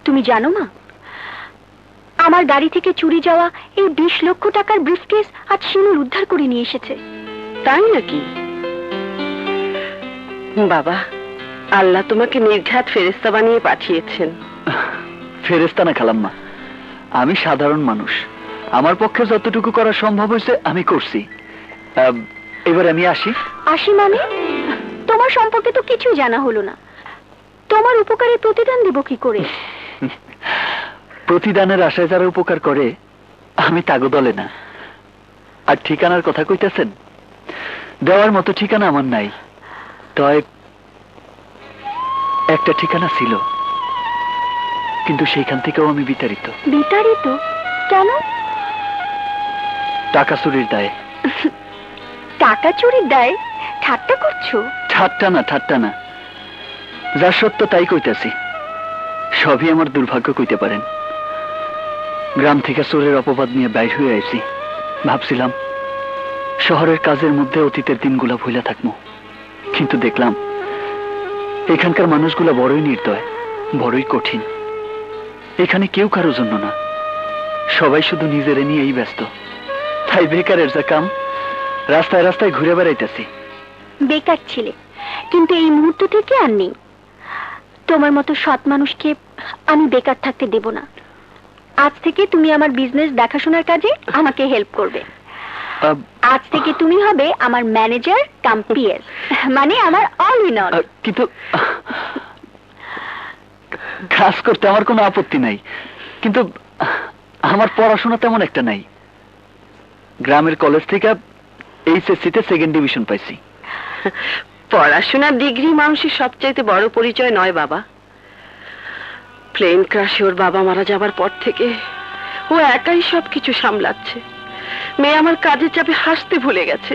তুমি জানো মা, আমার গাড়ি থেকে চুরি যাওয়া এই 20 লক্ষ টাকার ব্রিফকেস আজ শিমুল উদ্ধার করে নিয়ে এসেছে। তাই নাকি? বাবা, আল্লাহ তোমাকে নির্ঘাত ফেরেশতা বানিয়ে পাঠিয়েছেন। ফেরেশতা না খালাম্মা, আমি সাধারণ মানুষ, আমার পক্ষে যতটুকু করা সম্ভব হয়েছে আমি করছি। এবার আমি আসি। আসি মানে? তোমার সম্পর্কে তো কিছু জানা হলো না। তোমার উপকারের প্রতিদান দেব কি করে? প্রতিদানের আশায় যারা উপকার করে আমি তাগো দলে না। আর ঠিকানার কথা কইতেছেন, দেওয়ার মতো ঠিকানা আমার নাই। তয় একটা ঠিকানা ছিল, কিন্তু সেইখান থেকেও আমি বিতাড়িত। বিতাড়িত কেন? টাকা চুরির দায়ে। টাকা চুরির দায়? ঠাট্টা করছো? ঠাট্টা না, যা সত্য তাই কইতাছি। সবই আমার দুর্ভাগ্য কইতে পারেন। গ্রাম থেকে চোরের অপবাদ নিয়ে বাইর হয়ে আইছি। ভাবছিলাম শহরের কাজের মধ্যে অতীতের দিনগুলা ভুলে থাকবো, কিন্তু দেখলাম এখানকার মানুষগুলা বড়ই নির্দয়, বড়ই কঠিন। এখানে কেউ কারোর জন্য না, সবাই শুধু নিজেরে নিয়েই ব্যস্ত। তাই বেকারের যা কাম, রাস্তায় রাস্তায় ঘুরে বেড়াইতেছি। বেকার ছিলে, কিন্তু এই মুহূর্ত থেকে আর নেই। তোমার মতো সৎ মানুষকে আমি বেকার থাকতে দেব না। আজ থেকে তুমি আমার বিজনেস দেখাশোনার কাজে আমাকে হেল্প করবে। আজ থেকে তুমি হবে আমার ম্যানেজার কাম পিএস, মানে আমার অল ইন অল। কিন্তু কাজ করতে আমার কোনো আপত্তি নাই, কিন্তু আমার পড়াশোনা তেমন একটা নাই। গ্রামের কলেজ থেকে এইচএসসিতে 2nd ডিভিশন পাইছি। পড়াশোনার ডিগ্রি মানুষের সবচাইতে বড় পরিচয় নয় বাবা। প্লেন ক্রাশে ওর বাবা মারা যাবার পর থেকে ও একাই সবকিছু সামলাচ্ছে। মেয়ে আমার কাজের চাপে হাসতে ভুলে গেছে।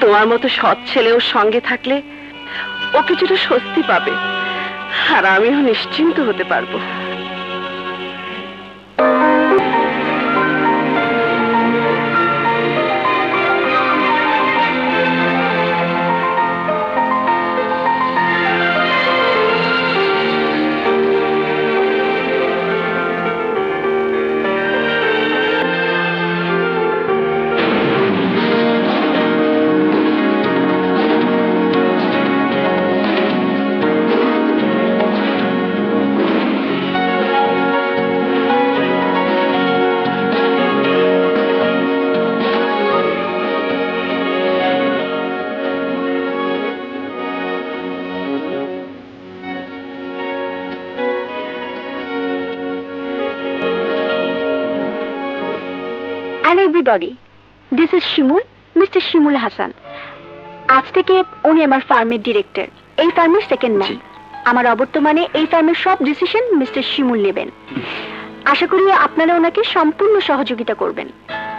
তোমার মতো সৎ ছেলে ওর সঙ্গে থাকলে ও কিছুটা স্বস্তি পাবে, আর আমিও নিশ্চিন্ত হতে পারবো। Hello everybody, this is Shimul, Mr. Shimul Hassan. আজ থেকে উনি আমার ফার্মের ডিরেক্টর, এই ফার্মের সেকেন্ড ম্যান। আমার অবর্তমানে এই ফার্মের সব ডিসিশন মিস্টার শিমুল নেবেন। আশা করি আপনারা ওনাকে সম্পূর্ণ সহযোগিতা করবেন।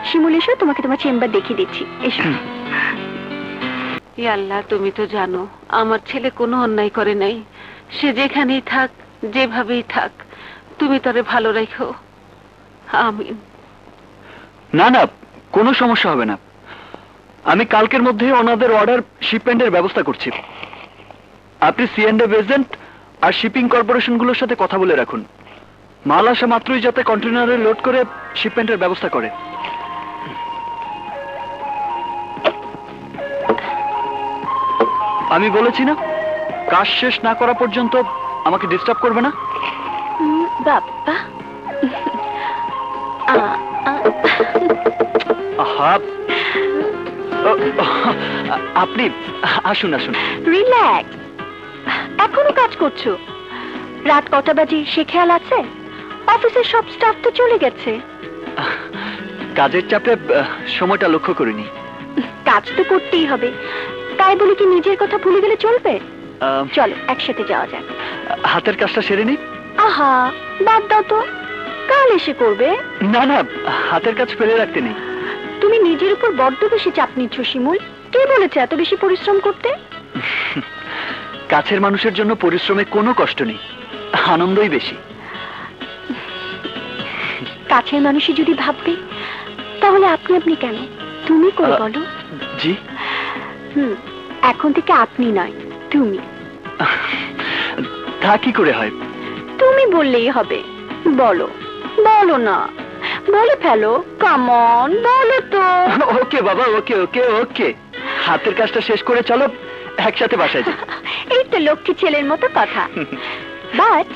শিমুল, এসো, তোমাকে তোমার চেম্বার দেখিয়ে দিচ্ছি, এসো। আল্লাহ, তুমি তো জানো আমার ছেলে কোনো অন্যায় করে নাই। সে যেখানেই থাক, যেভাবেই থাক, তুমি তারে ভালো রেখো। আমিন। না না, কোনো সমস্যা হবে না। আমি কালকের মধ্যে ওনাদের অর্ডার শিপমেন্টের ব্যবস্থা করছি। আপনি C&F এজেন্ট আর শিপিং কর্পোরেশনগুলোর সাথে কথা বলে রাখুন, মাল আসা মাত্রই যাতে কন্টেনারে লোড করে শিপমেন্টের ব্যবস্থা করে। আমি বলেছি না, কাজ শেষ না করা পর্যন্ত আমাকে ডিস্টার্ব করবে না। বাবা, আপনি আসুন আসুন। রিল্যাক্স, এখনো কাজ করছো? রাত কটা বাজে সে খেয়াল আছে? অফিসের সব স্টাফ তো চলে গেছে। কাজের চাপে সময়টা লক্ষ্য করিনি। কাজ তো করতেই হবে, তাই বলে কি নিজের কথা ভুলে গেলে চলবে? চলো একসাথে যাওয়া যাক। হাতের কাজটা সেরে নি। আহা, বাদ দাও তো, কাল এসে করবে। না না, হাতের কাজ ফেলে রাখতে নেই। তুমি নিজের উপর বড্ড বেশি চাপ নিচ্ছ শিমুল। কে বলেছে এত বেশি পরিশ্রম করতে? কাছের মানুষের জন্য পরিশ্রমে কোনো কষ্ট নেই, আনন্দই বেশি। কাছের মানুষই যদি ভাববে, তাহলে আপনি আপনি কেন? তুমি করে বলো। জি। এখন থেকে আপনি নয়, তুমি। তা কি করে হয়? তুমি বললেই হবে। বলো বলো না, বলে ফেলো, কাম অন, বলো তো। ওকে বাবা, ওকে ওকে ওকে, হাতের কাজটা শেষ করে চলো একসাথে বাসায় যাই। এই তো লক্ষ্মী ছেলের মতো কথা। But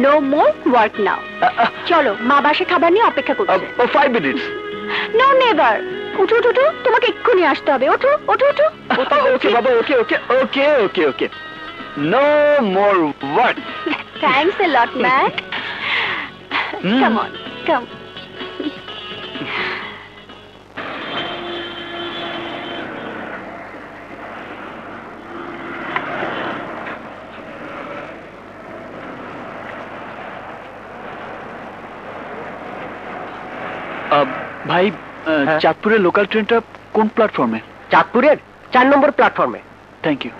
no more work now. চলো, মা বাসে খাবার নিয়ে অপেক্ষা করছে। 5 মিনিটস। No never. উঠো উঠো উঠো, তোমাকে এক্ষুনি আসতে হবে। ওঠো ওঠো ওঠো। ওকে বাবা, okay okay okay okay okay, no more work. Thanks a lot man. Come on, come. ভাই, হ্যাঁ? চাঁদপুরের লোকাল ট্রেনটা কোন প্ল্যাটফর্মে? চাঁদপুরের 4 নম্বর প্ল্যাটফর্মে। Thank you.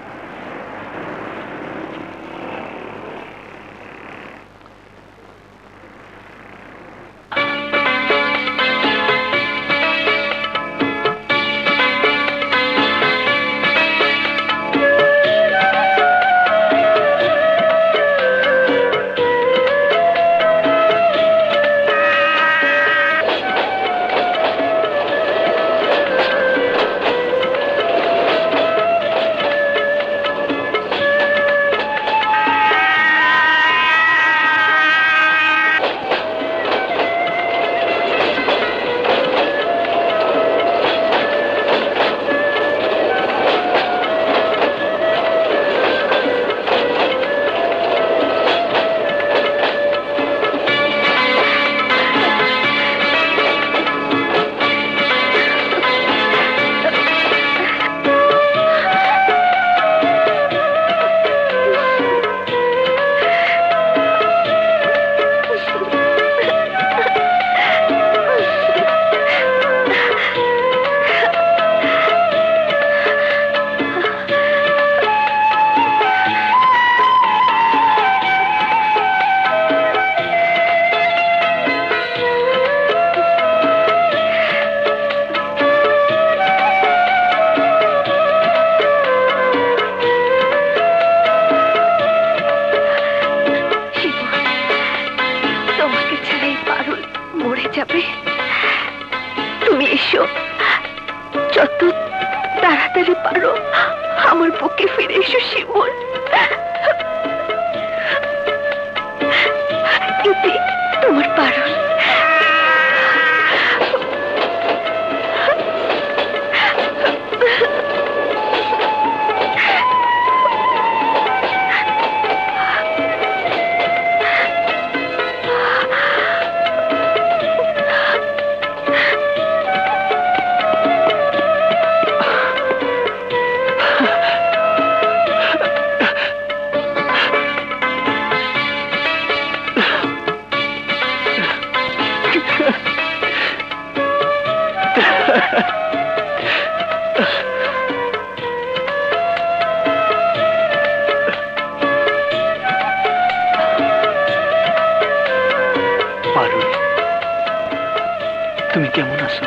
তোমাকে ছেড়ে পারুল মরে যাবে। তুমি এসো, যত তাড়াতাড়ি পারো আমার বুকে ফিরে এসো শিমুল। এতে তোমার পারুল। পারুল, তুমি কেমন আছো?